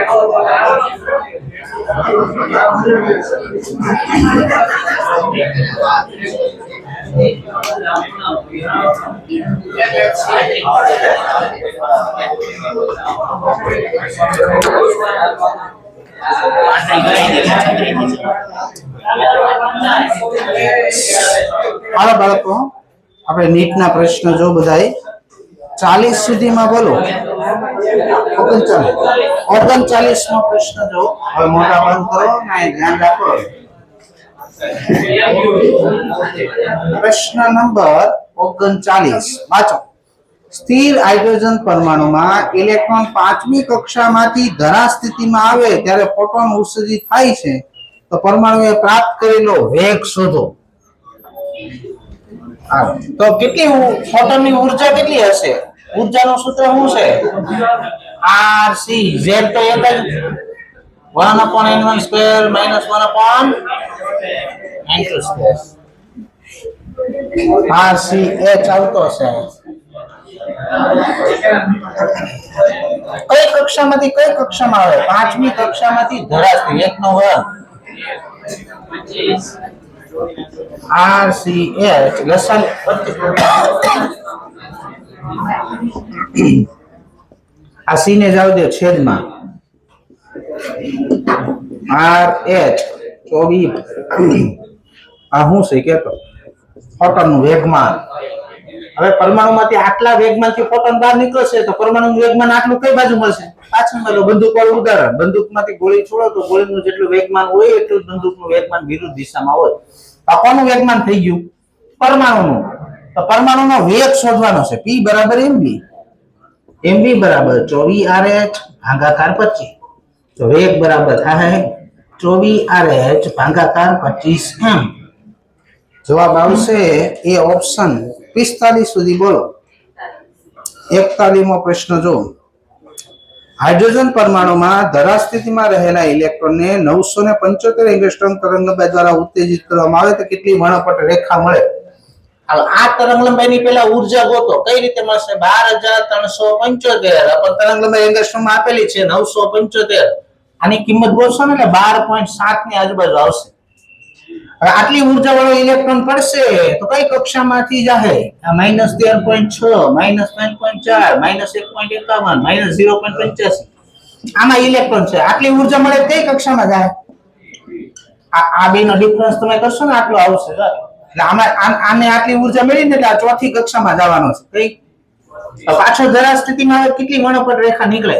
હાલો બાળકો, આપણે નીટના પ્રશ્ન જો બધાય 40 સુધીમાં બોલો. 39 નો પ્રશ્ન જો. હવે મોટા બંધ કરો ને ધ્યાન રાખો. પ્રશ્ન નંબર 39 વાંચો. સ્થિર હાઇડ્રોજન પરમાણુમાં ઇલેક્ટ્રોન 5મી કક્ષામાંથી ધરા સ્થિતિમાં આવે ત્યારે ફોટોન ઉત્સર્જિત થાય છે, તો પરમાણુએ પ્રાપ્ત કરેલો વેગ શોધો. તો કેટલી ફોટોનની ઊર્જા કેટલી હશે? ઊર્જાનું સૂત્ર શું છે? RC. Z તો એક જ 1/n1 square - 1/n2 square. RC H આવતો છે. કઈ કક્ષામાંથી કઈ કક્ષામાં આવે? 5મી કક્ષામાંથી ધરાસ્થિતિ 1 નો વર્ગ. RCH લસાઅ આ C ને જાવ દે છેદમાં RH 24. આ શું છે કેતો? ફોટોનનું વેગમાન. હવે પરમાણુમાંથી આટલા વેગમાનથી ફોટોન બહાર નીકળશે તો પરમાણુનું વેગમાન આટલું કઈ બાજુ મળશે? પાછળ મળે. બંદૂક વાળું ઉદાહરણ. બંદૂકમાંથી ગોળી છોડો તો ગોળીનું જેટલું વેગમાન હોય એટલું જ બંદૂકનું વેગમાન વિરુદ્ધ દિશામાં હોય. તો કોનું વેગમાન થઈ ગયું? પરમાણુનું. તો પરમાણુનો વેગ શોધવાનો છે. P બરાબર mv. mv બરાબર 24RH ભાગાકાર 25. તો વેગ બરાબર થાય 24RH ભાગાકાર 25m. જવાબ આવશે એ ઓપ્શન 45 સુધી બોલો. 41મો પ્રશ્ન જો. હાઇડ્રોજન પરમાણુમાં ધરા સ્થિતિમાં રહેલા ઇલેક્ટ્રોનને 975 એંગસ્ટ્રોમ તરંગલંબાઈ દ્વારા ઉત્તેજિત કરવામાં આવે તો કેટલી વર્ણપટ રેખા મળે? આ તરંગલંબાઈની પહેલા ઊર્જા ગોતો. કઈ રીતે મળશે? 12375 પણ તરંગલંબાઈ એંગસ્ટ્રોમમાં આપેલી છે 975. આની કિંમત ગોતશો ને એટલે 12.7 ની આજુબાજુ આવશે. હવે આટલી ઊર્જા વાળો ઇલેક્ટ્રોન પડશે તો કઈ કક્ષામાંથી જાહે? -13.6 -5.4 -1.51 -0.85. આમાં ઇલેક્ટ્રોન છે. આટલી ઊર્જા મળે કઈ કક્ષામાં જાય? આ બેનો ડિફરન્સ તમે કરશો ને આટલો આવશે. એટલે આને આટલી ઊર્જા મળી ને એટલે આ ચોથી કક્ષામાં જવાનો છે. કઈ? પાછળ ધરા સ્થિતિમાં કેટલી વર્ણપટ રેખા નીકળે?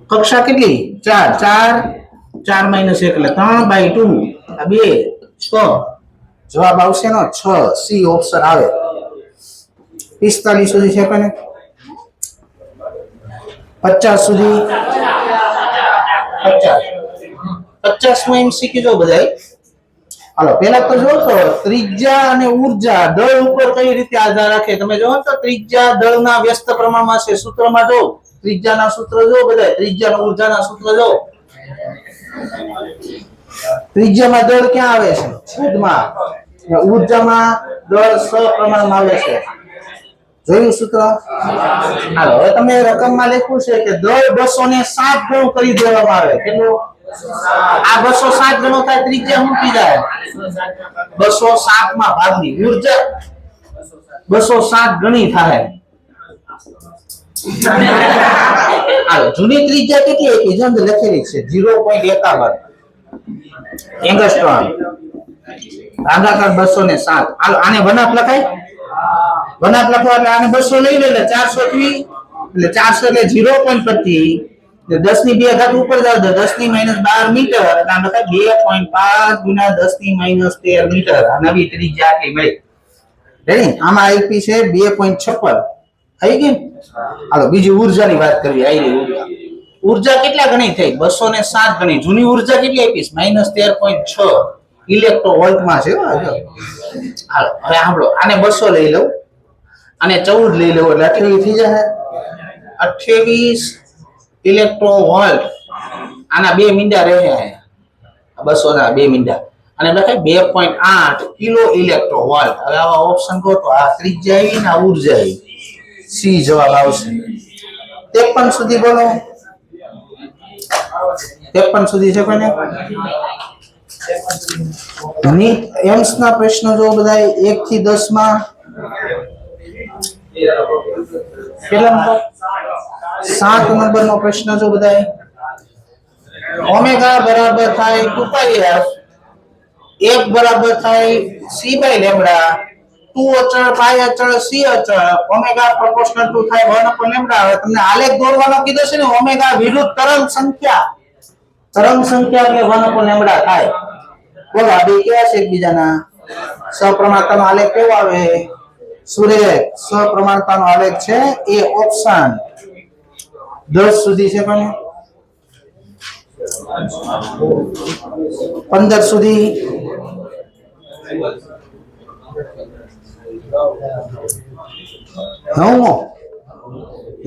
કક્ષા કેટલી? 4 4 - 1 એટલે 3/2. આ 2 6. જવાબ આવશે નો 6. C ઓપ્શન આવે. 45 સુધી છે કોને? 50 સુધી 50 માં MCQ જો બધાય. હાલો પહેલા તો જો તો ત્રિજ્યા અને ઊર્જા દળ ઉપર કઈ રીતે આધાર રાખે તમે જો તો ત્રિજ્યા દળના વ્યસ્ત પ્રમાણમાં છે. સૂત્રમાં જો ત્રિજ્યાના સૂત્ર જો બધાય. ત્રિજ્યા અને ઊર્જાના સૂત્ર જો. ત્રિજ્યામાં દળ ક્યાં આવે છે? છેદમાં. ઊર્જામાં દળ સપ્રમાણમાં આવે છે. જોયું સૂત્ર? હાલો હવે તમે રકમમાં લખ્યું છે કે દળ 207 ગણું કરી દેવામાં આવે. કેટલું? આ 207 ગણો થાય. ત્રિજ્યા મૂકી જાય 207 માં ભાગની ઊર્જા 207 ગણી થાય. હાલો જૂની ત્રિજ્યા કેટલી હતી? જંદ લખેલી છે 0.51 એંગસ્ટ્રોમ ભાગાકાર 207. હાલો આને વનાપ લખાય. વનાપ લખો એટલે આને 200 લઈ લે એટલે 400 થી એટલે 400 એટલે 0.25 10 ની 2 ઘાત ઉપર જાવ તો 10 ની -12 મીટર એટલે આમ લખાય 2.5 * 10 ની -13 મીટર. આ નવી ત્રિજ્યા આટલી મળી. રેડી? આમાં આઈપી છે 2.56. થઈ ગઈ. હાલો બીજી ઊર્જાની વાત કરવી. આઈ ઊર્જા. ઊર્જા કેટલા ગણી થઈ? 207 ગણી. જૂની ઊર્જા કેટલી આપી? -13.6 ઇલેક્ટ્રોવોલ્ટમાં છે. હાલો હવે સાંભળો. આને 200 લઈ લઉં, આને 14 લઈ લઉં એટલે 28 થઈ જાય. 28 ઇલેક્ટ્રોવોલ્ટ. આના 2 મીંડા રહે. 200 ના 2 મીંડા અને લખાય 2.8 કિલો ઇલેક્ટ્રોવોલ્ટ. હવે આવા ઓપ્શન ગોતો. આ ત્રિજ્યા આવી ને ઊર્જા આવી. C જવાબ આવશે. 53 સુધી બોલો. 53 સુધી છે કોઈને? નીટ એમ્સ ના પ્રશ્નો જો બધા 1 થી 10 માં કેટલા નંબર? 7 નંબર નો પ્રશ્ન જો બધા ઓમેગા બરાબર થાય 2πf, 1 બરાબર થાય c બાય લેમ્બડા, 2 અચળ પાઈ અચળ c અચળ, ઓમેગા પ્રોપોર્શનલ ટુ થાય 1 upon લેમ્બડા. હવે તમને આલેખ દોરવાનો કીધો છે ને, ઓમેગા વિરુદ્ધ તરંગ સંખ્યા એટલે 1 upon લેમ્બડા થાય. બોલો આ બે કેવા છે એકબીજાના? સપ્રમાણતાનો આલેખ કેવો આવે? સુરેખ સપ્રમાણતાનો આલેખ છે એ ઓપ્શન 10 સુધી છે કોને? 15 સુધી?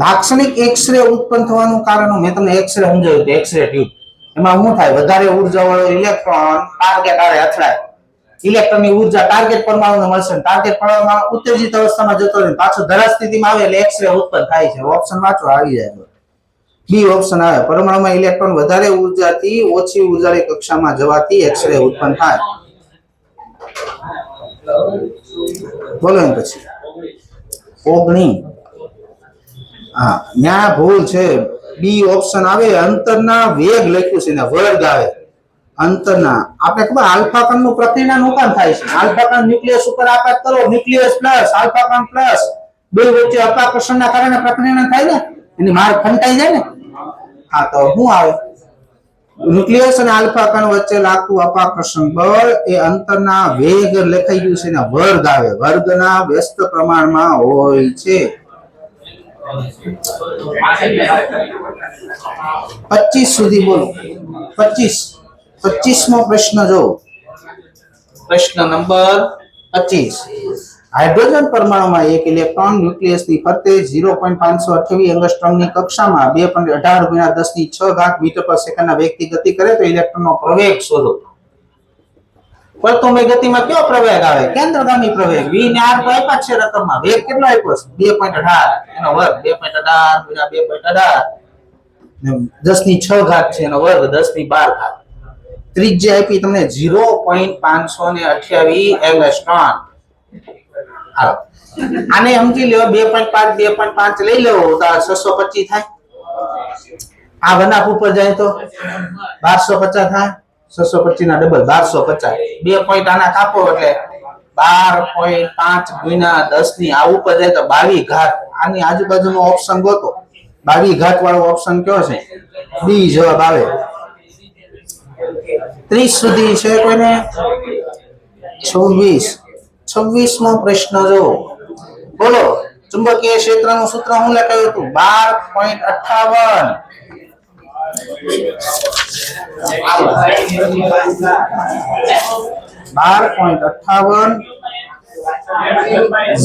લાક્ષણિક એક્સરે ઉત્પન્ન થવાનું કારણ મેં તમને એક્સરે સમજાવ્યું કે એક્સરે ટ્યુબ એમાં શું થાય? વધારે ઉર્જા વાળો ઇલેક્ટ્રોન ટાર્ગેટ આરે અથડાય, ઇલેક્ટ્રોનની ઉર્જા ટાર્ગેટ પરમાણુને મળશે, ટાર્ગેટ પરમાણુ ઉત્તેજિત અવસ્થામાં જતો રહે, પાછો ધરા સ્થિતિમાં આવે એટલે એક્સરે ઉત્પન્ન થાય છે. ઓપ્શન વાંચો, આવી જાય. બી ઓપ્શન આવે. પરમાણુમાં ઇલેક્ટ્રોન વધારે ઉર્જાથી ઓછી ઉર્જાની કક્ષામાં જવાથી એક્સરે ઉત્પન્ન થાય. બોલો એમ પછી 19. હા, ન્યા ભૂલ છે. બી ઓપ્શન આવે. અંતરના વેગ લખ્યું છે ને વર્ગ આવે. અંતરના આપણે ખબર આલ્ફા કણનું પ્રક્રિયાનું ઉત્પન્ન થાય છે. આલ્ફા કણ ન્યુક્લિયસ ઉપર આઘાત કરો, ન્યુક્લિયસ પ્લસ આલ્ફા કણ પ્લસ બે વચ્ચે અપાકર્ષણના કારણે પ્રક્રિયા થાય ને, એની માર ખંટાઈ જાય ને. હા, તો શું આવે? ન્યુક્લિયસ અને આલ્ફા કણ વચ્ચે લાગતું અપાકર્ષણ બળ એ અંતરના વેગ લખાઈ ગયું છે ને વર્ગ આવે. વર્ગના વ્યસ્ત પ્રમાણમાં હોય છે. 25 સુધી બોલો. 25મો પ્રશ્ન જો. પ્રશ્ન નંબર 25. હાઇડ્રોજન પરમાણુમાં એક ઇલેક્ટ્રોન ન્યુક્લિયસની ફરતે 0.528 એંગસ્ટ્રોમની કક્ષામાં 2.18 × 10⁶ મીટર પર સેકન્ડના વેગથી ગતિ કરે તો ઇલેક્ટ્રોનનો પ્રવેગ શોધો. વર્તુળમય ગતિમાં કયો પ્રવેગ આવે? કેન્દ્રગામી પ્રવેગ. v ને r તો આપ્યા છે રકમમાં. વેગ કેટલો આપ્યો છે? 2.18 એનો વર્ગ 2.18 × 2.18 10⁶ છે એનો વર્ગ 10⁻12. ત્રિજ્યા આપી તમને 0.528 એંગસ્ટ્રોમ. હાલો આને સમજી લ્યો. 2.5 લઈ લો તો 625 થાય. આ વનાપ ઉપર જાય તો 1250 થાય. 625 ના ડબલ 1250. 2 પોઈન્ટ આના કાપો એટલે 12.5 × 10 આ ઉપર જાય તો 22 આની આજુબાજુનો ઓપ્શન ગોતો. 22 વાળો ઓપ્શન કયો છે? બી જવાબ આવે. 30 સુધી છે કોઈને? 26મો પ્રશ્ન જો. બોલો ચુંબકીય ક્ષેત્રનું સૂત્ર શું લખાયું હતું? 12.58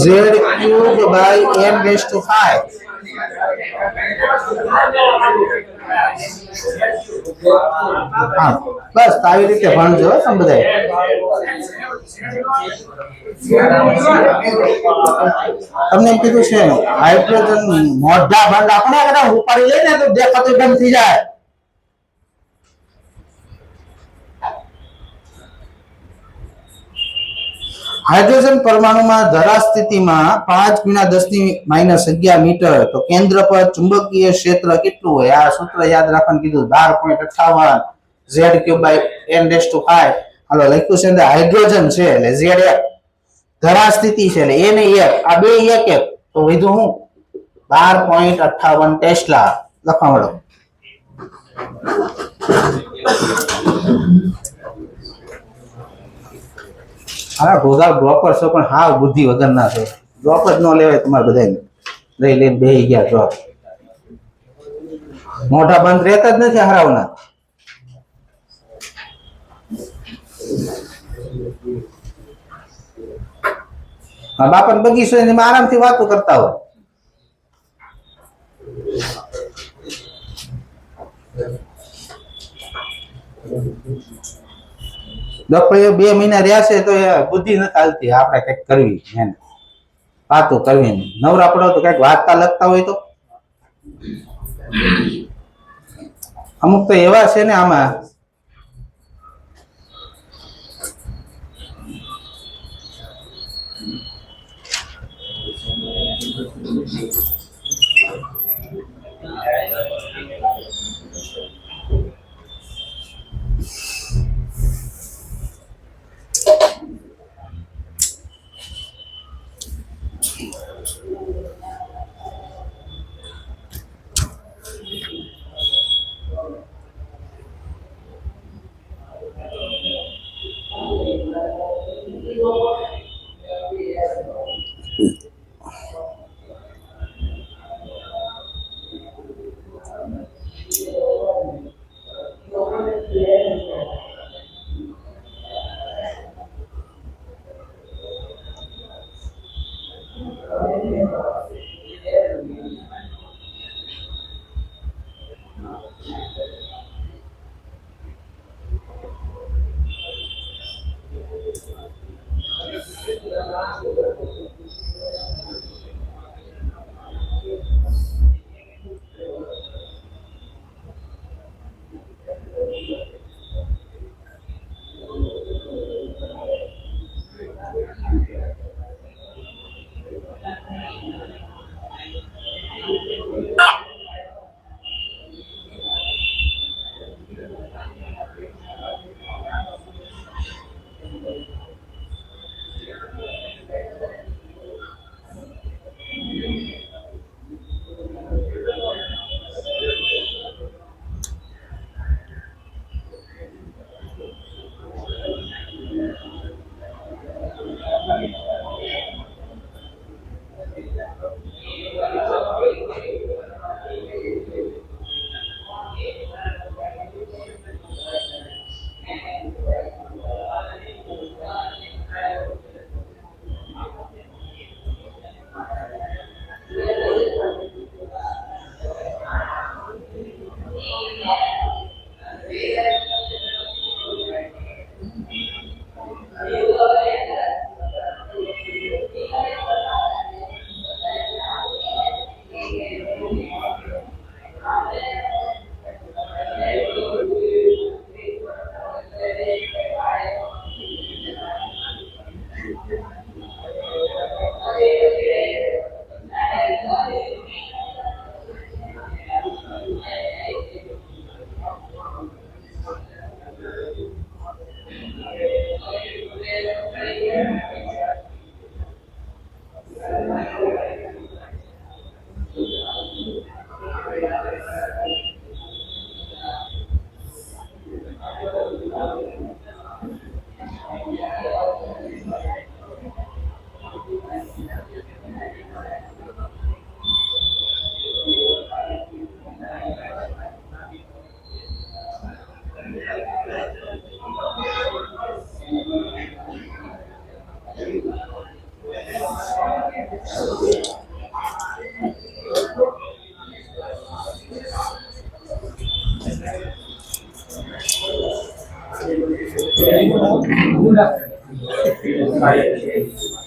z³/n⁵. હા બસ આવી રીતે ભણજો તમે બધા. તમને એમ કીધું છે હાઇડ્રોજન મોઢા બંધ આપણે કદાચ ઉપાડી લઈને તો દેખાતું બંધ થઈ જાય. હાઇડ્રોજન પરમાણુમાં ધરા સ્થિતિમાં 5 × 10⁻11 મીટર તો કેન્દ્ર પર ચુંબકીય ક્ષેત્ર કેટલું હોય? આ સૂત્ર યાદ રાખવાનું કીધું. 12.58 z³/n⁵. હાલો લખ્યું છે અંદર હાઇડ્રોજન છે એટલે z1, ધરા સ્થિતિ છે એટલે a ને 1, આ બે 1 તો વધ્યું હું 12.58 ટેસ્લા લખવા મળો. હા ગોગા ડ્રોપર છો પણ હા બુદ્ધિ વગરના છે. ડ્રોપ જ ન લેવાય તમારે બધાને. લઈને બેહી ગયા ડ્રોપ. મોઢા બંધ રહેતા જ નથી હરાવના. બાપા બગીચો એમાં આરામથી વાતો કરતા હોય. ડોક્ટર 2 મહિના રહ્યા છે તો બુદ્ધિ નથી હાલતી. આપણે કઈક કરવી એને વાતો કરવી. નવરા પડો તો કઈક વાર્તા લખતા હોય તો અમુક તો એવા છે ને આમાં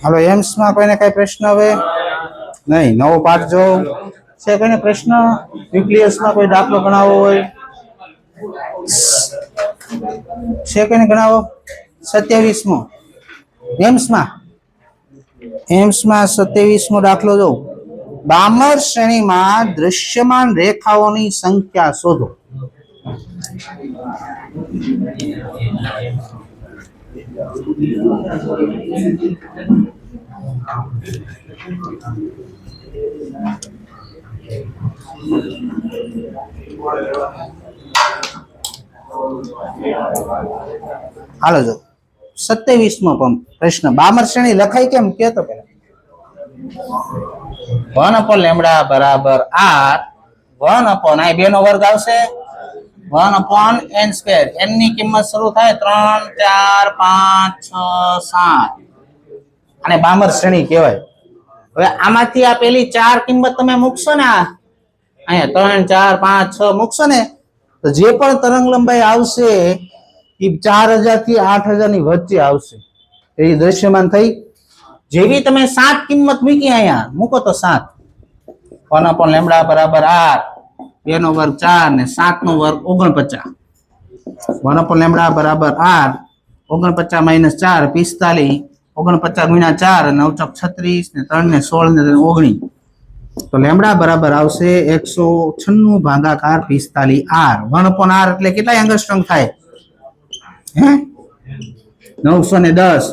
હાલો એમ્સમાં કોઈને કઈ પ્રશ્ન હવે નહીં? નવો પાઠ જો છે કોઈને પ્રશ્ન? ન્યુક્લિયસમાં કોઈ દાખલો ગણાવવો હોય છે કોઈને ગણાવો? 27મો એમ્સમાં 27મો દાખલો જો. બામર શ્રેણીમાં દૃશ્યમાન રેખાઓની સંખ્યા શોધો. હાલો જો 27મો પ્રશ્ન. બામર શ્રેણી લખાય કેમ કે તો પેલા 1/λ બરાબર r 1/i 2 નો વર્ગ આવશે 1/n². n ની કિંમત શરૂ થાય 3 4 5 6 7 અને બામર શ્રેણી કહેવાય. હવે આમાંથી આ પેલી 4 કિંમત તમે મૂકશો ને, અહીંયા 3 4 5 6 મૂકશો ને, તો જે પણ તરંગ લંબાઈ આવશે એ 4000 થી 8000 ની વચ્ચે આવશે. એ દ્રશ્યમાન થઈ. જેવી તમે 7 કિંમત મૂકી અહીંયા મૂકો તો 7 1/λ બરાબર r 2 નો વર્ગ 4 ને 7 નો વર્ગ 49. 1/λ બરાબર r. 49 માઇનસ 4 45. 49 ગુણ્યા 4 9 ચોક 36 ને 3 ને 16 ને 19. તો લેમડા બરાબર આવશે 196 ભાગાકાર 45 r. 1/r એટલે કેટલા એંગસ્ટ્રોમ થાય? હે 910.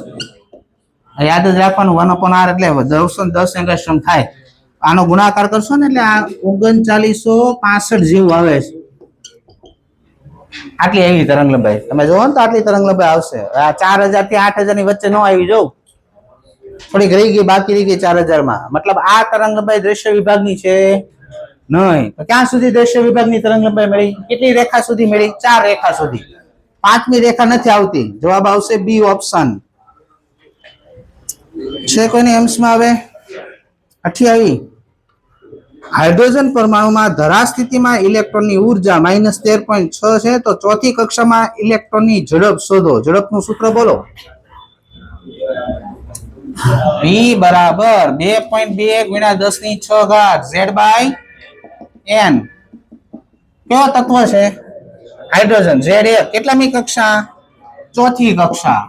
યાદ જ રાખવાનું 1/r એટલે 910 એંગસ્ટ્રોમ થાય. આનો ગુણાકાર કરશો ને એટલે આ 3965 જેવું આવે છે. આટલી એવી તરંગ લંબાઈ તમે જોવો ને તો આટલી તરંગ લંબાઈ આવશે. આ 4000 થી 8000 ની વચ્ચે ન આવી જવું, થોડીક રહી ગઈ, બાકી રહી ગઈ 4000 માં. મતલબ આ તરંગ લંબાઈ દ્રશ્ય વિભાગની છે નહીં. તો ક્યાં સુધી દ્રશ્ય વિભાગની તરંગ લંબાઈ મળી? કેટલી રેખા સુધી મળી? 4 રેખા સુધી. 5મી રેખા નથી આવતી. જવાબ આવશે બી ઓપ્શન. છે કોઈને એમ્સમાં આવે? 28. હાઇડ્રોજન પરમાણુમાં ધરા સ્થિતિમાં ઇલેક્ટ્રોનની ઉર્જા -13.6 છે. તો ચોથી કક્ષામાં ઇલેક્ટ્રોનની ઝડપ શોધો. ઝડપનું સૂત્ર બોલો. V બરાબર 2.2 ગુણ્યા 10⁶ Z/n. કયો તત્વ છે? હાઇડ્રોજન. Z1 કેટલામી કક્ષા? ચોથી કક્ષા.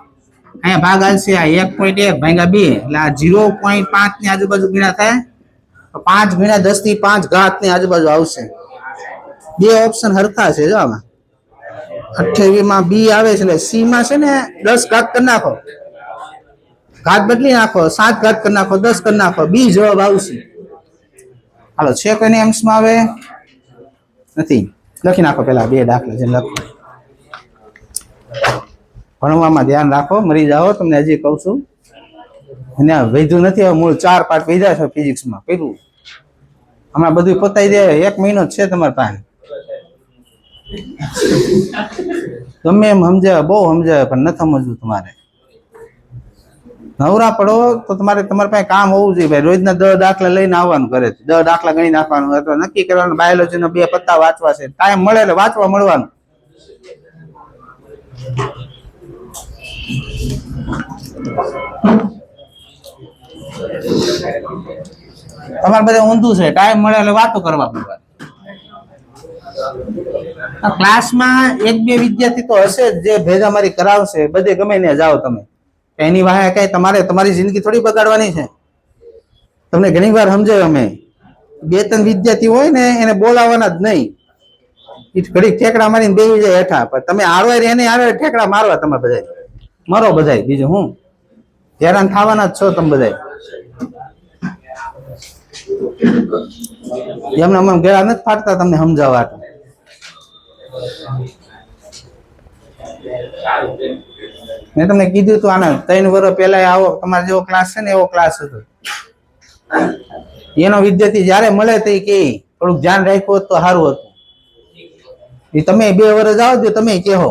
અહીંયા ભાગ આવશે આ 1.1 ભાગ્યા 2 એટલે આ 0.5 ની આજુબાજુ ગુણ્યા થાય તો 5 ગુણ્યા 10⁵ ની આજુબાજુ આવશે. બે ઓપ્શન હરખા છે. જો આમાં 28 માં બી આવે છે એટલે સી માં છે ને 10 ઘાત કરી નાખો, ઘાત બદલી નાખો, 7 ઘાત કરી નાખો, 10 કરી નાખો, બી જવાબ આવશે. હાલો છે કોઈને એમ્સમાં આવે? નથી. લખી નાખો પેલા બે દાખલા છે લખો. ભણવામાં ધ્યાન રાખો, મરી જાઓ તમને હજી કહું છું. અને વૈધું નથી, હવે મૂળ 4 પાઠ વૈધા છે ફિઝિક્સમાં. પેલું હમણાં બધું પતાવી દે. 1 મહિનો જ છે તમારા પાસે. ગમે એમ સમજાવે, બહુ સમજાવે, પણ નથી સમજવું તમારે. નવરા પડો તો તમારા પાસે કામ હોવું જોઈએ ભાઈ. રોજના 10 દાખલા લઈને આવવાનું ઘરે, 10 દાખલા ગણી નાખવાનું, અથવા નક્કી કરવાનું બાયોલોજીનો 2 પત્તા વાંચવા છે. ટાઈમ મળે એટલે વાંચવા મળવાનું. તમારે બધે ઊંધું છે. ટાઈમ મળે એટલે વાતો કરવા પડવા. ક્લાસમાં 1-2 વિદ્યાર્થી તો હશે જ જે ભેજામારી કરાવશે. બધે ગમે ને જાઓ તમે, એની વાહે કઈ તમારી જિંદગી થોડી બગાડવાની છે. તમને ઘણી વાર સમજાય, અમે 2-3 વિદ્યાર્થી હોય ને એને બોલાવવાના જ નહીં. એ ઘડી ઠેકડા મારીને બેસી જાય હેઠા, પણ તમે આરો એને આરો ઠેકડા મારવા. તમે બધા મરો બધા, બીજું હું હેરાન થવાના જ છો તમે બધા. એમને અમે ગેળા નથી ફાટતા તમને સમજાવવા. મેં તમને કીધું તું આના 3 વર્ષ પહેલા આવો તમારે જેવો ક્લાસ છે ને એવો ક્લાસ હતો. એનો વિદ્યાર્થી જયારે મળે તો કે થોડુંક ધ્યાન રાખ્યું હોત તો સારું હતું. એ તમે 2 વર્ષ આવો તો તમે કહો.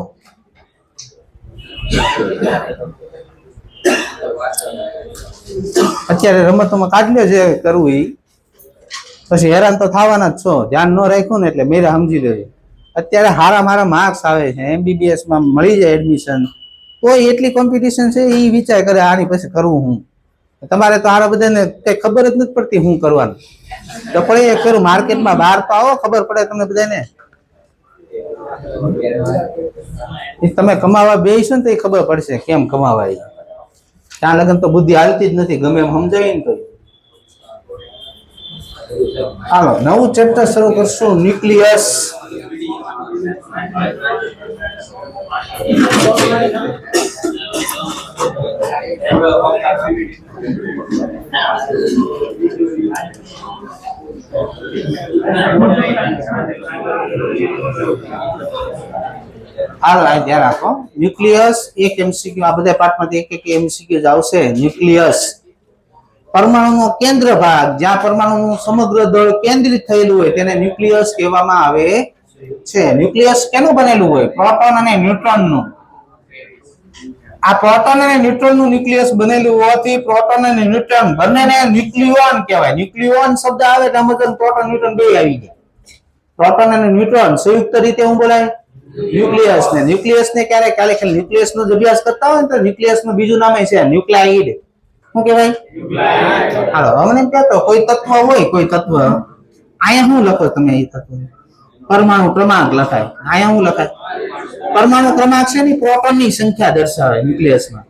અત્યારે રમતોમાં કાઢ લ્યો જે કરવું એ, પછી હેરાન તો થવાના જ છો. ધ્યાન ન રાખ્યું ને એટલે મેરે સમજી લેજો. અત્યારે મારા માર્ક્સ આવે છે, MBBS માં મળી જાય એડમિશન, તો એટલી કોમ્પિટિશન છે. એ વિચાર કરે આની પછી કરવું હું. તમારે તો આરા બધાને કઈ ખબર જ નથી પડતી હું કરવાનું. તો પડે એ કરું. માર્કેટમાં બહાર તો આવો, ખબર પડે તમને બધાને. તમે કમાવા બેસો ને તો ખબર પડશે કેમ કમાવાય. ત્યાં લગન તો બુદ્ધિ હાલતી જ નથી, ગમે એમ સમજાય ને તો. હાલો નવું ચેપ્ટર શરૂ કરશું, ન્યુક્લિયસ. હાલ ધ્યાન રાખો. ન્યુક્લિયસ એક MCQ, આ બધા પાઠમાંથી એક MCQ જ આવશે. ન્યુક્લિયસ પરમાણુનો કેન્દ્ર ભાગ, જ્યાં પરમાણુનું સમગ્ર દળ કેન્દ્રિત થયેલું હોય તેને ન્યુક્લિયસ કહેવામાં આવે છે. ન્યુક્લિયસ કેનું બનેલું હોય? પ્રોટોન અને ન્યુટ્રોનનું. આ પ્રોટોન અને ન્યુટ્રોનનું ન્યુક્લિયસ બનેલું હોવાથી પ્રોટોન અને ન્યુટ્રોન બંનેને ન્યુક્લિયોન કહેવાય. ન્યુક્લિયોન શબ્દ આવે એટલે સમજવાનું પ્રોટોન ન્યુટ્રોન બે આવી જાય. પ્રોટોન અને ન્યુટ્રોન સંયુક્ત રીતે હું બોલાય ન્યુક્લિયસ ને. ન્યુક્લિયસ ને ક્યારે ન્યુક્લિયસ નો અભ્યાસ કરતા હોય તો ન્યુક્લિયસ નું બીજું નામ છે ન્યુક્લાઇડ. શું કહેવાય? હાલો અમને કહેતો કોઈ તત્વ હોય, કોઈ તત્વ અહીંયા શું લખો તમે? એ તત્વ પરમાણુ ક્રમાંક લખાય. અહીંયા શું લખાય? પરમાણુ ક્રમાંક છે ને પ્રોટોનની સંખ્યા દર્શાવે ન્યુક્લિયસમાં,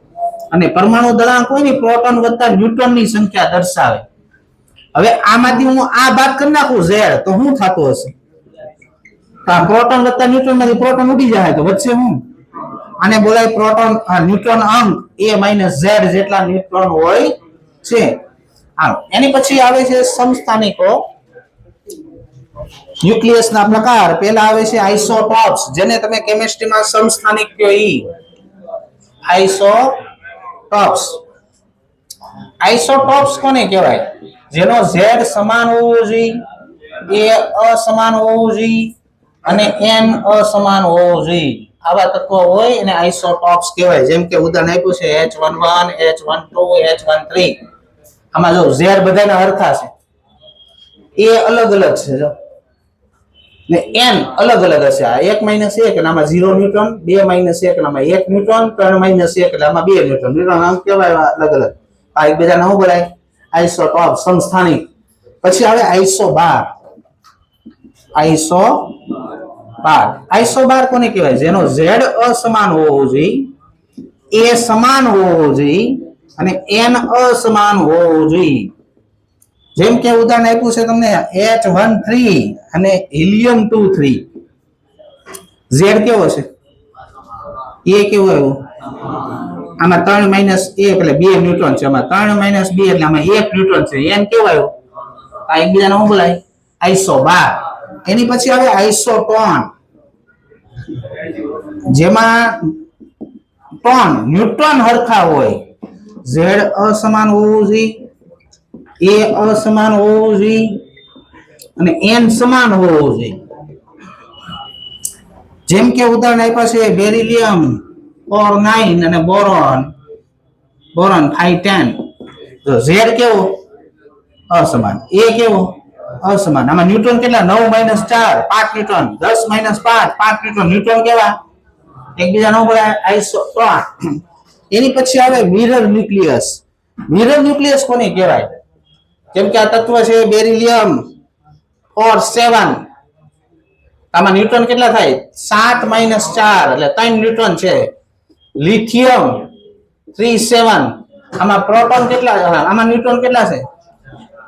અને પરમાણુ દળાંક હોય ને પ્રોટોન વત્તા ન્યુટ્રોનની સંખ્યા દર્શાવે. હવે આમાંથી હું આ ભાગ કરી નાખું ઝેડ તો શું થતું હશે? પ્રોટોન વત્તા ન્યુટ્રોન માંથી પ્રોટોન ઉડી જાય તો વચ્ચે હું આને બોલાય પ્રોટોન ન્યુટ્રોન અંક a - z જેટલા ન્યુટ્રોન હોય છે. હાલો એની પછી આવે છે સમસ્થાનિકો. ન્યુક્લિયસના પ્રકાર. પહેલા આવે છે આઇસોટોપ્સ, જેને તમે કેમિસ્ટ્રીમાં સમસ્થાનિક કહો ઈ આઇસોટોપ્સ. આઇસોટોપ્સ કોને કહેવાય? જેનો z સમાન હોવો જોઈએ, a અસમાન હોવો જોઈએ અને n અસમાન હોવો જોઈએ. આવા તત્વો હોય એને આઇસોટોપ્સ કહેવાય. જેમ કે ઉદાહરણ આપ્યું છે H11 H12 H13. આમાં જો z બધાના હરખા છે, a અલગ અલગ છે જો, ને n અલગ અલગ હશે. આ 1 - 1 એટલે આમાં 0 ન્યુટ્રોન, 2 - 1 એટલે આમાં 1 ન્યુટ્રોન, 3 - 1 એટલે આમાં 2 ન્યુટ્રોન. ન્યુટ્રોન આમ કહેવાય અલગ અલગ. આ એકબીજાને શું બોલાય? આઇસોટોપ, સમસ્થાનિક. પછી આવે આઇસોબાર. આઇસોબાર કોને કહેવાય? જેનો z અસમાન હોવો જોઈએ, a સમાન હોવો જોઈએ અને n અસમાન હોવો જોઈએ. જેમ કે ઉદાહરણ આપ્યું છે તમને H13 અને હિલિયમ-23. z કેવો છે? a કેવો આવ્યો? આમાં 3 - 1 એટલે 2 ન્યુટ્રોન છે. આમાં 3 - 2 એટલે આમાં 1 ન્યુટ્રોન છે. n કેવો આવ્યો? આ એકબીજાને શું બોલાય? આઇસોબાર. એની પછી આવે આઇસોટોન, જેમાં ટોન ન્યુટ્રોન હરખા હોય. z અસમાન હોવું જોઈએ, a અસમાન હોવું જોઈએ અને n સમાન હોવું જોઈએ. જેમ કે ઉદાહરણ આપ્યા છે બેરિલિયમ 4 9 અને બોરોન 5 10. તો z કેવો? અસમાન. a કેવો? અસમાન. આમાં ન્યુટ્રોન કેટલા? 9 - 4 5 ન્યુટ્રોન, 10 - 5 5 ન્યુટ્રોન. ન્યુટ્રોન કેવા? એકબીજાનો બોલાય આઇસોટોન. એની પછી આવે મિરર ન્યુક્લિયસ. મિરર ન્યુક્લિયસ કોને કહેવાય? જેમ કે આ તત્વ છે બેરિલિયમ 4 7. આમાં ન્યુટ્રોન કેટલા થાય? 7 - 4 એટલે 3 ન્યુટ્રોન છે. લિથિયમ 3 7. આમાં પ્રોટોન કેટલા? આમાં ન્યુટ્રોન કેટલા છે?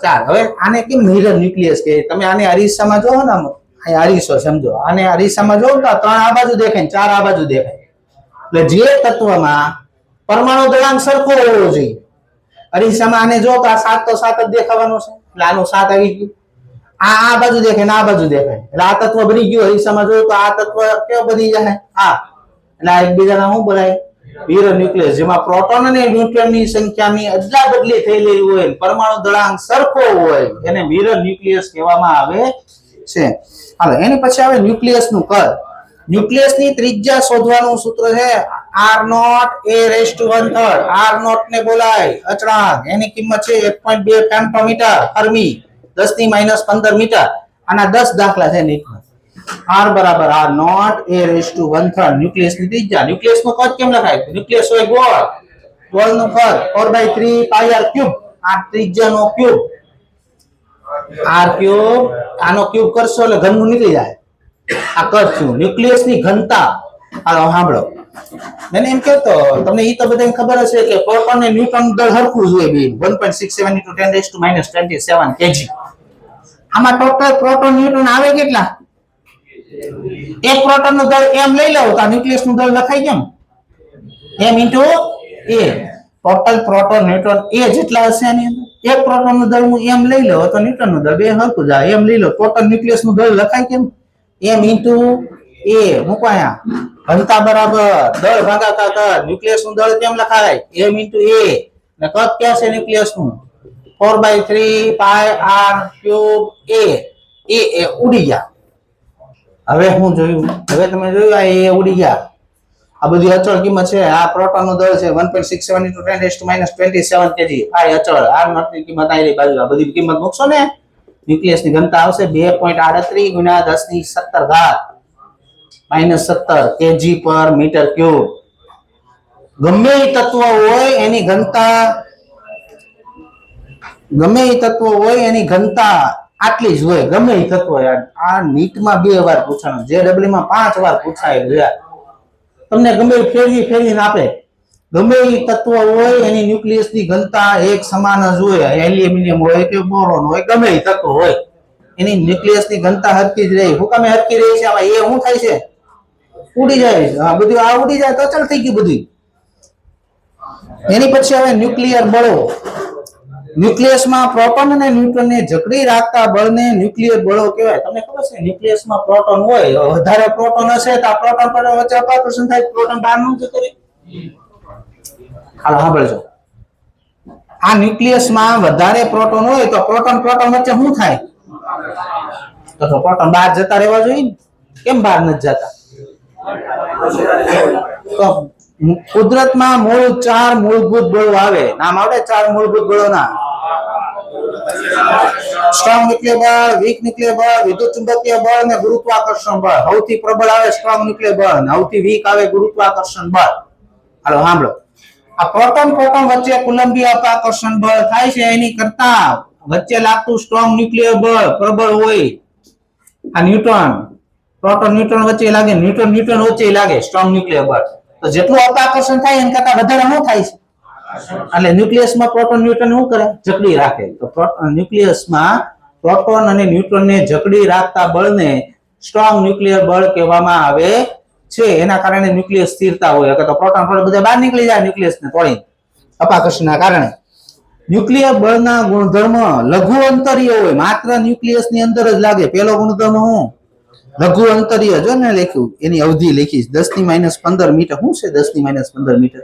4. હવે આને કેમ મિરર ન્યુક્લિયસ કહે? તમે આને અરીસામાં જોવો ને, આમ અરીસો સમજો, આને અરીસામાં જોવો તો 3 આ બાજુ દેખાય, 4 આ બાજુ દેખાય. એટલે જે તત્વમાં પરમાણુ દળાંક સરખો હોવો જોઈએ, અરીસામાં આને જો તો આ 7 તો 7 જ દેખાવાનો છે. એટલે આનું 7 આવી ગયું. આ બાજુ દેખાય ને આ બાજુ દેખાય, એટલે આ તત્વ બની ગયું. અરીસામાં જોયું તો આ તત્વ કેવો બની જાય? આ. એટલે આ એકબીજાના શું બોલાય? Mirror nucleus. જેમાં પ્રોટોન અને ન્યુટ્રોનની સંખ્યાની અદલા બદલી થયેલી હોય, પરમાણુ દળાંક સરખો હોય, એને મિરર ન્યુક્લિયસ કહેવામાં આવે છે. હાલો એની પછી આવે ન્યુક્લિયસનું કદ. ન્યુક્લિયસની ત્રિજ્યા શોધવાનું સૂત્ર છે r0 a⁻⁰. r0 ને બોલાય અચળાંક. એની કિંમત છે 1.2 ફેમ્ટોમીટર ફર્મી, 10⁻15 મીટર. આના 10 દાખલા છે નીકળે. r બરાબર r0 a⁻⁰ ન્યુક્લિયસની ત્રિજ્યા. ન્યુક્લિયસનું કદ કેમ લખાય? ન્યુક્લિયસ હોય ગોળ, ગોળનું કદ 4/3πr³. આ ત્રિજ્યાનો ક્યુબ. r ક્યુબ, આનો ક્યુબ કરશો એટલે ઘનનું નીકળી જાય. આ કદ થયું. ન્યુક્લિયસની ઘનતા. હાલો સાંભળો, મને એમ કહેતો તમને ઈ તો બધાને ખબર હશે કે પ્રોટોન અને ન્યુટ્રોન દળ હરખું જોઈએ બે, 1.67 × 10⁻⁻27 kg. આમાં ટોટલ પ્રોટોન ન્યુટ્રોન આવે કેટલા? એક પ્રોટોન નું દળ m લઈ લો તો આ ન્યુક્લિયસ નું દળ લખાય કેમ? m * a. Total proton neutron a જેટલા હશે આની અંદર. એક પ્રોટોન નું દળ હું m લઈ લો તો ન્યુટ્રોન નું દળ બે હરખું જાય. m લઈ લો, ટોટલ ન્યુક્લિયસ નું દળ લખાય કેમ? m * a. મૂકો અહીંયા. ઘનતા બરાબર દળ ભાગાકાર કદ. ન્યુક્લિયસ નું દળ કેમ લખાય? m * a. ને કદ ક્યાં છે ન્યુક્લિયસ નું? 4/3πr³ a. એ ઉડી ગયા. હવે હું જોયું, હવે તમે જોયું આ એ ઉડી ગયા. આ બધી અચળ કિંમત છે. આ પ્રોટોન નું દળ છે 1.67 × 10⁻27 kg. આ અચળ, આ નોટની કિંમત આની બાજુ. આ બધી કિંમત મૂકશો ને, ન્યુક્લિયસ ની ઘનતા આવશે 2.38 × 10⁻17 kg/m³. ગમે એ તત્વ હોય એની ઘનતા આટલી જ હોય, ગમે એ થતું હોય. આ નીટમાં 2 વાર પૂછાણું, JEE માં 5 વાર પૂછાયેલું યાર. તમને ગમે એ ફેરવીને આપે. ગમે એ તત્વ હોય એની ન્યુક્લિયસની ઘનતા એક સમાન જ હોય, એલ્યુમિનિયમ હોય કે બોરોન હોય, ગમે એ તત્વ હોય એની ન્યુક્લિયસની ઘનતા હરકી જ રહે. હુકામે હરકી રહે છે? આમાં એ શું થાય છે? ઉડી જાય. હા, બધું આ ઉડી જાય તો ચાલ થઈ ગયું બધું. એની પછી હવે ન્યુક્લિયર બળો. ન્યુક્લિયસમાં પ્રોટોન અને ન્યુટ્રોનને જકડી રાખતા બળને ન્યુક્લિયર બળો કહેવાય. તમને ખબર છે ન્યુક્લિયસમાં પ્રોટોન હોય, વધારે પ્રોટોન હશે તો આ પ્રોટોન પર વચ્ચે અપાકર્ષણ થાય, પ્રોટોન બહાર ન જતો રહે. હાલો સાંભળજો. આ ન્યુક્લિયસમાં વધારે પ્રોટોન હોય તો પ્રોટોન વચ્ચે શું થાય? તો પ્રોટોન બહાર જતા રહેવા જોઈએ ને. કેમ બહાર નથી જતા? તો કુદરતમાં મૂળ 4 મૂળભૂત બળો આવે. નામ આવડે 4 મૂળભૂત બળોના? સ્ટ્રોંગ ન્યુક્લિયર બળ, વીક ન્યુક્લિયર બળ, વિદ્યુત ચુંબકીય બળ અને ગુરુત્વાકર્ષણ બળ. સૌથી પ્રબળ આવે સ્ટ્રોંગ ન્યુક્લિયર બળ અને સૌથી વીક આવે ગુરુત્વાકર્ષણ બળ. હાલો સાંભળો. આ પ્રોટોન વચ્ચે કુલંબીય અપાકર્ષણ બળ થાય છે, એની કરતા વચ્ચે લાગતું સ્ટ્રોંગ ન્યુક્લિયર બળ પ્રબળ હોય. આ પ્રોટોન ન્યુટ્રોન વચ્ચે લાગે, ન્યુટ્રોન વચ્ચે લાગે સ્ટ્રોંગ ન્યુક્લિયર બળ. તો જેટલું અપાકર્ષણ થાય એના કરતા વધારે શું થાય છે? એટલે ન્યુક્લિયસમાં પ્રોટોન ન્યુટ્રોન શું કરે? જકડી રાખે. તો ન્યુક્લિયસમાં પ્રોટોન અને ન્યુટ્રોનને જકડી રાખતા બળને સ્ટ્રોંગ ન્યુક્લિયર બળ કહેવામાં આવે છે. એના કારણે ન્યુક્લિયસ સ્થિરતા હોય. તો પ્રોટોન બધા બહાર નીકળી જાય ન્યુક્લિયસને તોડીને અપાકર્ષણના કારણે. ન્યુક્લિયર બળના ગુણધર્મ લઘુ અંતરીય હોય, માત્ર ન્યુક્લિયસની અંદર જ લાગે. પહેલો ગુણધર્મ શું? લઘુ અંતરીય. જો ને લખ્યું, એની અવધિ લખીશ 10⁻15 મીટર. શું છે 10⁻15 મીટર?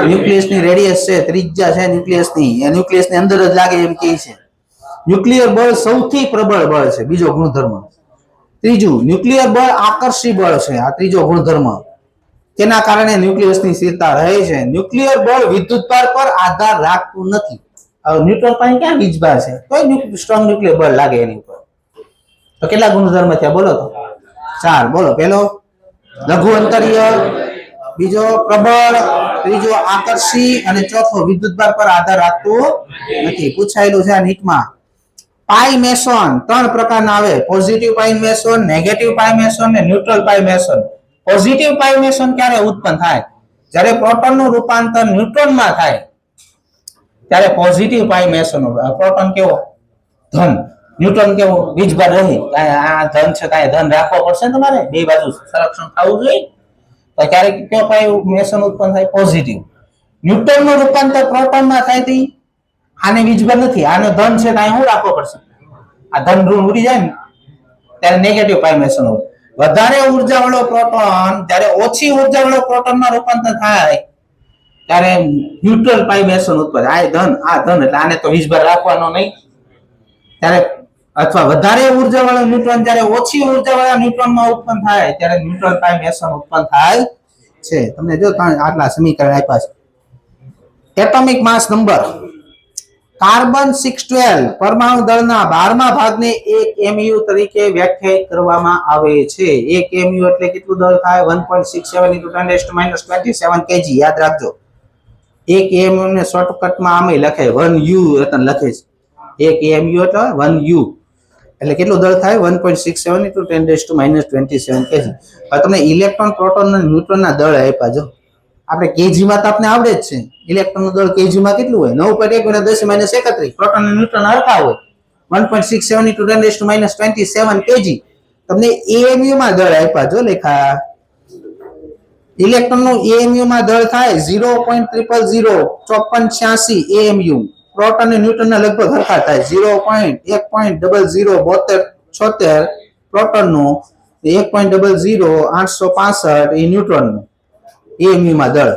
ન્યુક્લિયસની રેડિયસ છે, ત્રિજ્યા છે ન્યુક્લિયસની. એ ન્યુક્લિયસની અંદર જ લાગે એમ કહે છે. ન્યુક્લિયર બળ સૌથી પ્રબળ બળ છે, બીજો ગુણધર્મ. ત્રીજું, ન્યુક્લિયર બળ આકર્ષી બળ છે, આ ત્રીજો ગુણધર્મ. તેના કારણે ન્યુક્લિયસની સ્થિરતા રહે છે. ન્યુક્લિયર બળ વિદ્યુતભાર પર આધાર રાખતું નથી. હવે ન્યુટ્રોન પાસે ક્યાં વીજભાર છે? તોય સ્ટ્રોંગ ન્યુક્લિયર બળ લાગે એની ઉપર. તો કેટલા ગુણધર્મ થયા બોલો તો? 4. બોલો. પહેલો લઘુ અંતરીય, બીજો પ્રબળ, ત્રીજો આકર્ષી અને ચોથો વિદ્યુતભાર પર આધાર રાખતું નથી. પૂછાયેલું છે આ નીટમાં. પાઈ મેસોન 3 પ્રકારના આવે. પોઝિટિવ પાઈ મેસોન, નેગેટિવ પાઈ મેસોન અને ન્યુટ્રલ પાઈ મેસોન. પોઝિટિવ પાઈ મેસોન ક્યારે ઉત્પન્ન થાય? જ્યારે પ્રોટોનનું રૂપાંતર ન્યુટ્રોનમાં થાય ત્યારે પોઝિટિવ પાઈ મેસોન. પ્રોટોન કેવો? ધન. ન્યુટ્રોન કેવો? વીજભાર રહે. આ ધન છે, કાંઈ ધન રાખવો પડશે ને તમારે. બે બાજુ સંરક્ષણ થવું જોઈએ. તો ક્યારેક કયો પાઈ મેસોન ઉત્પન્ન થાય? પોઝિટિવ. ન્યુટ્રોનનું રૂપાંતર પ્રોટોનમાં થાય તો આને વીજભાર નથી, આને ધન છે, કાંઈ શું રાખવો પડશે? આ ધન ઋણ ઉડી જાય ને ત્યારે નેગેટિવ પાઈ મેસોન હોય. વધારે ઉર્જા વાળો પ્રોટોન જ્યારે ઓછી ઉર્જા વાળો પ્રોટોનમાં રૂપાંતર થાય ત્યારે ન્યુટ્રલ પાઈ મેસોન ઉત્પન્ન. આ ધન એટલે આને તો વીજભાર રાખવાનો નહીં. ત્યારે અથવા વધારે ઉર્જા વાળો ન્યુટ્રોન જ્યારે ઓછી ઉર્જા વાળા ન્યુટ્રોનમાં ઉત્પન્ન થાય ત્યારે ન્યુટ્રલ પાઈ મેસોન ઉત્પન્ન થાય છે. તમને જો આટલા સમીકરણ આપ્યા છે. એટોમિક માસ નંબર. કાર્બન 612 પરમાણુ દળના 12મા ભાગને 1 mu તરીકે વ્યાખ્યાયિત કરવામાં આવે છે. 1 mu એટલે કેટલું દળ થાય? 1.67 × 10⁻27 kg. યાદ રાખજો. 1 mu ને શોર્ટકટમાં આમે લખે 1 u રતન લખે છે. 1 mu એટલે 1 u એટલે કેટલું દળ થાય? 1.67 × 10⁻27 kg. હવે તમને ઇલેક્ટ્રોન, પ્રોટોન અને ન્યુટ્રોનના દળ આપ્યા. જો આપણે kg માં તો આપણે આવડે જ છે. ઇલેક્ટ્રોનનું દળ kg માં કેટલું હોય? 9.1 × 10⁻31. પ્રોટોન અને ન્યુટ્રોન હરખા હોય. 1.67 × 10⁻27 kg. તમને AMU માં દળ આપ્યા. જો લેખા ઇલેક્ટ્રોનનું AMU માં દળ થાય 0.0005486 AMU. પ્રોટોન અને ન્યુટ્રોનના લગભગ હરખા થાય 0.1.007276 પ્રોટોનનું, 1.00865 એ ન્યુટ્રોનનું AMU માં દળ.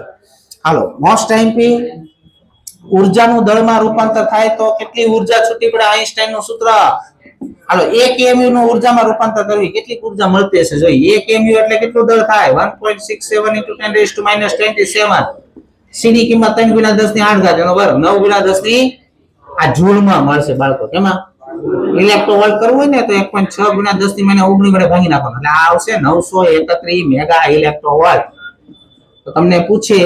હાલો, મોસ્ટ આઈમ્પી ઉર્જાનું દળમાં રૂપાંતર થાય તો કેટલી ઉર્જા છૂટી પડે? આઈન્સ્ટાઈનનું સૂત્ર. હાલો, 1 mu નું ઉર્જામાં રૂપાંતર કરવી કેટલી ઉર્જા મળતી હશે? જોઈએ 1 mu એટલે કેટલું દળ થાય? 1.67 × 10⁻27. સી ની કિંમત 3 × 10⁸ એનો વર્ગ 9 × 10 આ જૂલમાં મળશે બાળકો. કેમાં ઇલેક્ટ્રોવોલ્ટ કરવું હોય ને તો 1.6 × 10⁻19 વડે ભાગી નાખવાનું એટલે આ આવશે 931 મેગા ઇલેક્ટ્રોવોલ્ટ. તો તમને પૂછે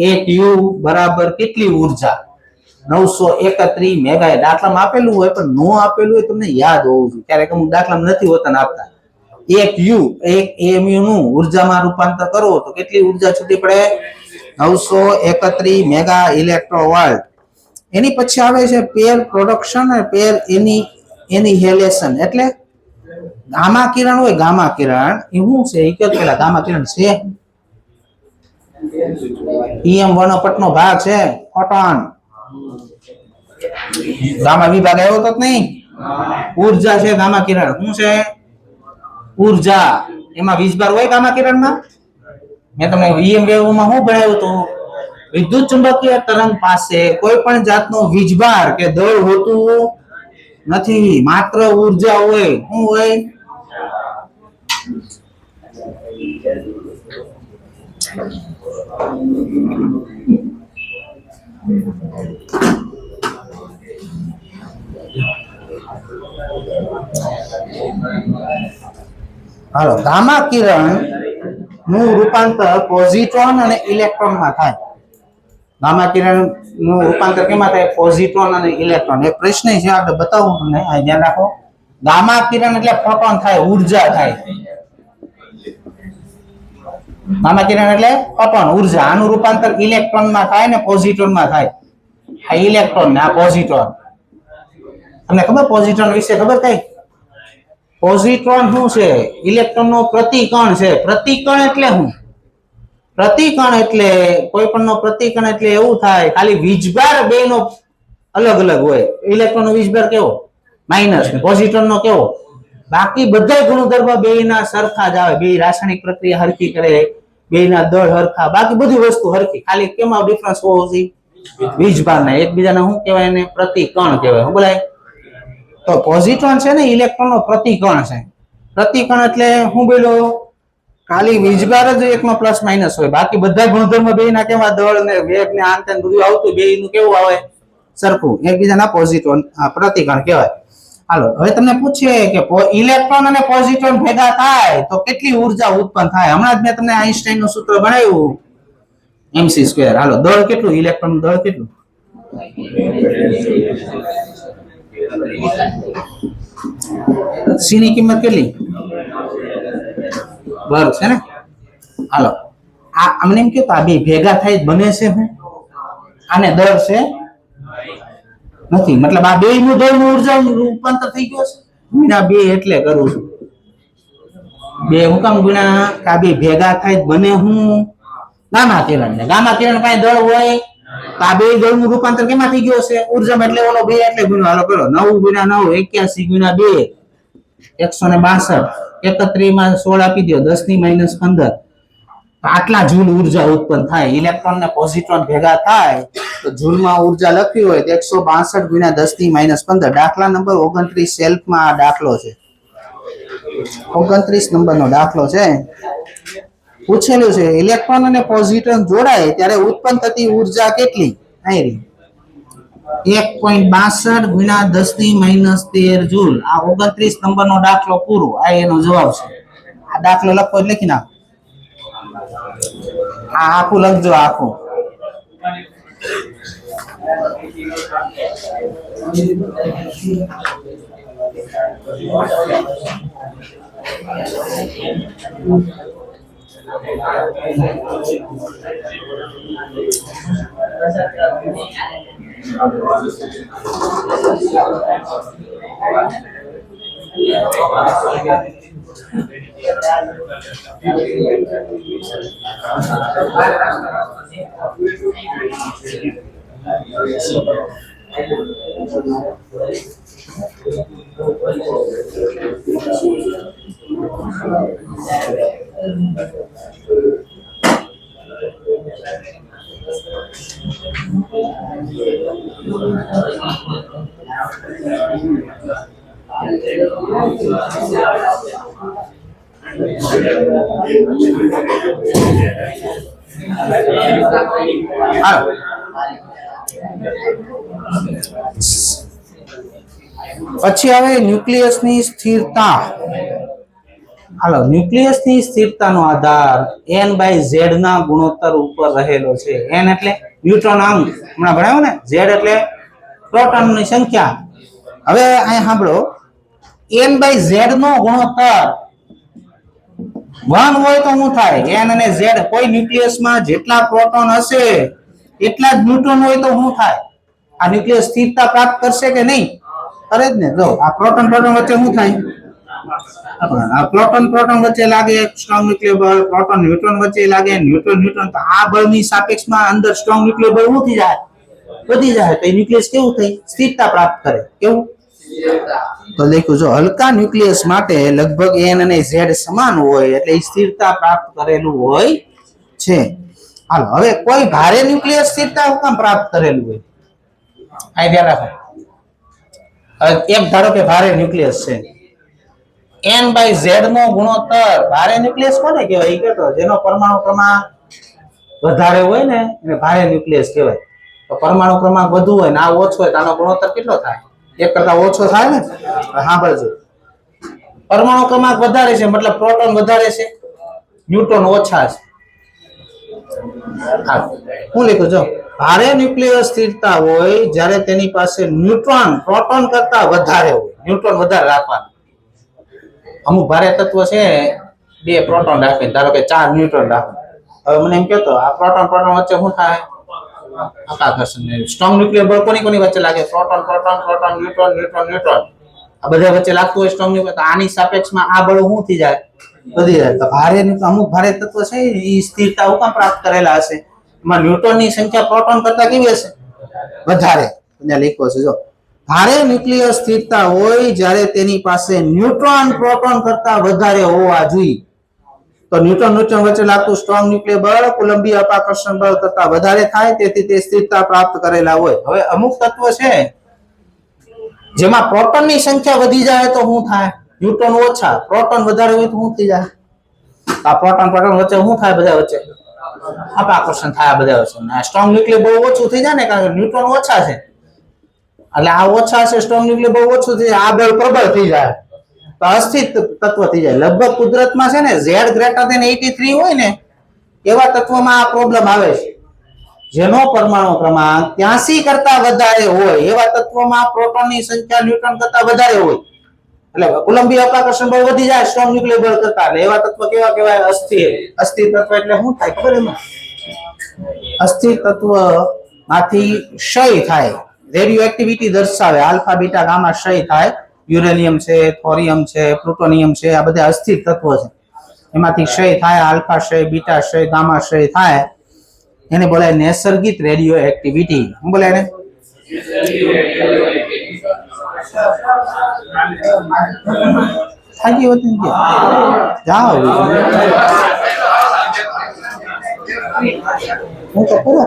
1 u બરાબર કેટલી ઉર્જા? 931 મેગા. દાખલામાં આપેલું હોય પણ નો આપેલું હોય તમને યાદ હોવું જોઈએ. ક્યારેક અમુક દાખલામાં નથી હોતા ને આપતા. એક એમયુ નું ઉર્જામાં રૂપાંતર કરો તો કેટલી ઉર્જા છૂટી પડે? 931 મેગા ઇલેક્ટ્રોવોલ્ટ. એની પછી આવે છે પેર પ્રોડક્શન અને પેર એનિહિલેશન. એટલે ગામા કિરણ હોય, ગામા કિરણ એ શું છે? એ કયો પેલા ગામા કિરણ છે ઈએમ વર્ણપટનો ભાગ છે ફોટોન. ગામા વિભાગ આવ્યો તો નહીં? ઉર્જા છે ગામા કિરણ. શું છે? ઉર્જા. એમાં વીજભાર હોય ગામા કિરણમાં? મેં તમને ઈએમ વેવમાં શું ભણાવ્યું હતું? વિદ્યુત ચુંબકીય તરંગ પાસે કોઈ પણ જાતનો વીજભાર કે દળ હોતું નથી, માત્ર ઉર્જા હોય. શું હોય? હાલો, ગામા કિરણ નું રૂપાંતર પોઝિટ્રોન અને ઇલેક્ટ્રોનમાં થાય. ગામા કિરણ નું રૂપાંતર કેમાં થાય? પોઝિટ્રોન અને ઇલેક્ટ્રોન. એક પ્રશ્ન છે આપણે બતાવું તમને, આ ધ્યાન રાખો. ગામા કિરણ એટલે ફોટોન થાય, ઉર્જા થાય. ગામા કિરણ એટલે ફોટોન, ઉર્જા. આનું રૂપાંતર ઇલેક્ટ્રોનમાં થાય ને પોઝિટ્રોનમાં થાય. આ ઇલેક્ટ્રોન ને આ પોઝિટ્રોન. તમને ખબર પોઝિટ્રોન વિશે ખબર કઈ? પોઝિટ્રોન શું છે? ઇલેક્ટ્રોન નો પ્રતિકણ છે. પ્રતિકણ એટલે શું? પ્રતિકણ એટલે કોઈ પણ નો પ્રતિકણ એટલે એવું થાય ખાલી વીજભાર બે નો અલગ અલગ હોય. ઇલેક્ટ્રોન નો વીજભાર કેવો? માઇનસ. ને પોઝિટ્રોન નો કેવો? બાકી બધા ગુણધર્મ બે ના સરખા જ આવે. બે રાસાયણિક પ્રક્રિયા હરખી કરે, બે ના દળ હરખા, બાકી બધી વસ્તુ હરખી. ખાલી કેમાં ડિફરન્સ હોવો જોઈએ? વીજભાર ના. એકબીજાને શું કહેવાય? એને પ્રતિકણ કહેવાય. શું બોલાય? તો પોઝિટ્રોન છે ને ઇલેક્ટ્રોન નો પ્રતિકણ છે. પ્રતિકણ એટલે શું બોલો? ખાલી વીજભાર જ એકમાં પ્લસ માઇનસ હોય, બાકી બધા ગુણધર્મ બે ના કેવા? દળ ને વેગ ને આંતર બધું આવતું બે નું કેવું આવે? સરખું. એકબીજાના પોઝિટ્રોન પ્રતિકણ કહેવાય. હાલો, હવે તમને પૂછીએ કે ઇલેક્ટ્રોન અને પોઝિટ્રોન ભેગા થાય તો કેટલી ઉર્જા ઉત્પન્ન થાય? હમણાં જ મેં તમને આઈન્સ્ટાઈન નું સૂત્ર બનાવ્યું, mc². હાલો, દળ કેટલું? ઇલેક્ટ્રોન નું દળ કેટલું? સી ની કિંમત કેટલી? વર્ગ છે ને. હાલો, આ અમને એમ કે આ બે ભેગા થાય બને છે શું? આને દળ છે નથી, મતલબ આ બે નું દળ નું ઉર્જા રૂપાંતર થઈ ગયો છે. ગુણ્યા બે એટલે કરું છું. બે હું કામ ગુણ્યા? આ બે ભેગા થાય બને હું? ગામા કિરણ. ને ગામા કિરણ પાસે દળ હોય તો આ બે દળ નું રૂપાંતર કેમાં થઈ ગયો છે? ઉર્જામાં. એટલે ઓલો બે એટલે ગુણ્યા. હાલો કરો, 9 ગુણ્યા 9 81 ગુણ્યા 2 162. 31 માં 16 આપી દો, 10 ની -15. આટલા જૂલ ઉર્જા ઉત્પન્ન થાય. ઇલેક્ટ્રોન ને પોઝિટ્રોન ભેગા થાય તો જૂલમાં ઉર્જા લખી હોય તો 162 ગુણ્યા 10 ની -15. દાખલા નંબર 29 સેલ્ફમાં આ દાખલો છે. 29 નંબરનો દાખલો છે. પૂછેલું છે ઇલેક્ટ્રોન અને પોઝિટ્રોન જોડાય ત્યારે ઉત્પન્ન થતી ઉર્જા કેટલી? અહીં 1.62 ગુણ્યા 10 ની -13 જૂલ. આ 29 નંબરનો દાખલો પૂરો. આ એનો જવાબ છે. આ દાખલો લખો એટલે લખી નાખો. આ આખું લખજો, આખું. પછી હવે ન્યુક્લિયસની સ્થિરતા. હાલો, ન્યુક્લિયસની સ્થિરતાનો આધાર n/z ના ગુણોત્તર ઉપર રહેલો છે. n એટલે ન્યુટ્રોન અંક, હમણાં ભણાવ્યું ને. z એટલે પ્રોટોનની સંખ્યા. હવે અહીં સાંભળો, n/z નો ગુણોત્તર 1 હોય તો શું થાય? n અને z કોઈ ન્યુક્લિયસમાં જેટલા પ્રોટોન હશે એટલા જ ન્યુટ્રોન હોય તો શું થાય? આ ન્યુક્લિયસ સ્થિરતા પ્રાપ્ત કરશે કે નહીં? કરે જ ને. જો આ પ્રોટોન વચ્ચે શું થાય? આ પ્રોટોન વચ્ચે લાગે સ્ટ્રોંગ ન્યુક્લિયર બળ, પ્રોટોન ન્યુટ્રોન વચ્ચે લાગે ન્યુટ્રોન. તો આ બળની સાપેક્ષમાં અંદર સ્ટ્રોંગ ન્યુક્લિયર બળ શું થઈ જાય? વધી જાય. તો એ ન્યુક્લિયસ કેવું થઈ? સ્થિરતા પ્રાપ્ત કરે. કેવું? તો લખ્યું, જો હલકા ન્યુક્લિયસ માટે લગભગ n અને z સમાન હોય એટલે સ્થિરતા પ્રાપ્ત કરેલું હોય છે. હાલો, હવે કોઈ ભારે ન્યુક્લિયસ સ્થિરતા કેમ પ્રાપ્ત કરેલું હોય? આ ધ્યાન રાખો. એક ધારો કે ભારે ન્યુક્લિયસ છે, n/z નો ગુણોત્તર. ભારે ન્યુક્લિયસ કોને કહેવાય? એ કહેતો જેનો પરમાણુ ક્રમાંક વધારે હોય ને એને ભારે ન્યુક્લિયસ કહેવાય. તો પરમાણુ ક્રમાંક વધુ હોય ને આ ઓછો હોય તો આનો ગુણોત્તર કેટલો થાય? 1 કરતા ઓછો થાય ને. સાંભળજો, પરમાણુ ક્રમાંક વધારે છે મતલબ પ્રોટોન વધારે છે, ન્યુટ્રોન ઓછા છે. હા, હું લખ્યું જો, ભારે ન્યુક્લિયર સ્થિરતા હોય જ્યારે તેની પાસે ન્યુટ્રોન પ્રોટોન કરતા વધારે હોય. ન્યુટ્રોન વધારે રાખવાના. અમુક ભારે તત્વ છે 2 પ્રોટોન રાખે, ધારો કે 4 ન્યુટ્રોન રાખે. હવે મને એમ કહેતો આ પ્રોટોન વચ્ચે શું થાય? આકર્ષણ. સ્ટ્રોંગ ન્યુક્લિયર બળ કોની વચ્ચે લાગે? Proton neutron. આ બધા વચ્ચે લાગતું હોય સ્ટ્રોંગ ન્યુક્લિયર. તો આની સાપેક્ષમાં આ બળ શું થઈ જાય? વધી જાય. તો અમુક ભારે તત્વ છે એ સ્થિરતા હુકમ પ્રાપ્ત કરેલા હશે. એમાં ન્યુટ્રોનની સંખ્યા પ્રોટોન કરતા કેવી હશે? વધારે. અહીંયા લખ્યો છે જો, ભારે ન્યુક્લિયર સ્થિરતા હોય જ્યારે તેની પાસે ન્યુટ્રોન પ્રોટોન કરતા વધારે હોવા જોઈએ. તો ન્યુટ્રોન વચ્ચે લાગતું સ્ટ્રોંગ ન્યુક્લિયર બળ કોલંબિયા અપાકર્ષણ બળ કરતા વધારે થાય, તેથી તે સ્થિરતા પ્રાપ્ત કરેલા હોય. હવે અમુક તત્વ છે જેમાં પ્રોટોનની સંખ્યા વધી જાય તો શું થાય? ન્યુટ્રોન ઓછા, પ્રોટોન વધારે હોય તો શું થઈ જાય? આ પ્રોટોન વચ્ચે શું થાય? બધા વચ્ચે અપાકર્ષણ થાય. બધા વચ્ચે સ્ટ્રોંગ ન્યુક્લિયર બળ ઓછું થઈ જાય ને, કારણ કે ન્યુટ્રોન ઓછા છે. એટલે આ ઓછા છે, સ્ટ્રોંગ ન્યુક્લિયર બળ ઓછું થઈ જાય, આ બળ પ્રબળ થઈ જાય તો અસ્થિર તત્વ થઈ જાય. લગભગ કુદરતમાં છે ને z ગ્રેટર ધેન 83 હોય ને એવા તત્વમાં આ પ્રોબ્લેમ આવે છે. જેનો પરમાણુ ક્રમાંક 83 કરતા વધારે હોય એવા તત્વોમાં પ્રોટોનની સંખ્યા ન્યુટ્રોન કરતા વધારે હોય. એટલે કોલંબિયા અપાકર્ષણ બળ વધી જાય સ્ટ્રોંગ ન્યુક્લિયર બળ કરતા. એટલે એવા તત્વ કેવા કહેવાય? અસ્થિર. અસ્થિર તત્વ એટલે શું થાય ખબર? એમાં અસ્થિર તત્વ માંથી ક્ષય થાય, રેડિયો એક્ટિવિટી દર્શાવે, આલ્ફા બીટા ગામા ક્ષય થાય. યુરેનિયમ છે, થોરિયમ છે, પ્લુટોનિયમ છે, આ બધા અસ્થિર તત્વો છે. એમાંથી ક્ષય થાય, આલ્ફા ક્ષય, બીટા ક્ષય, ગામા ક્ષય થાય. એને બોલાય નૈસર્ગિક રેડિયો એક્ટિવિટી. શું બોલાય એને? થાકી હોતી જાઓ હું તો પૂરો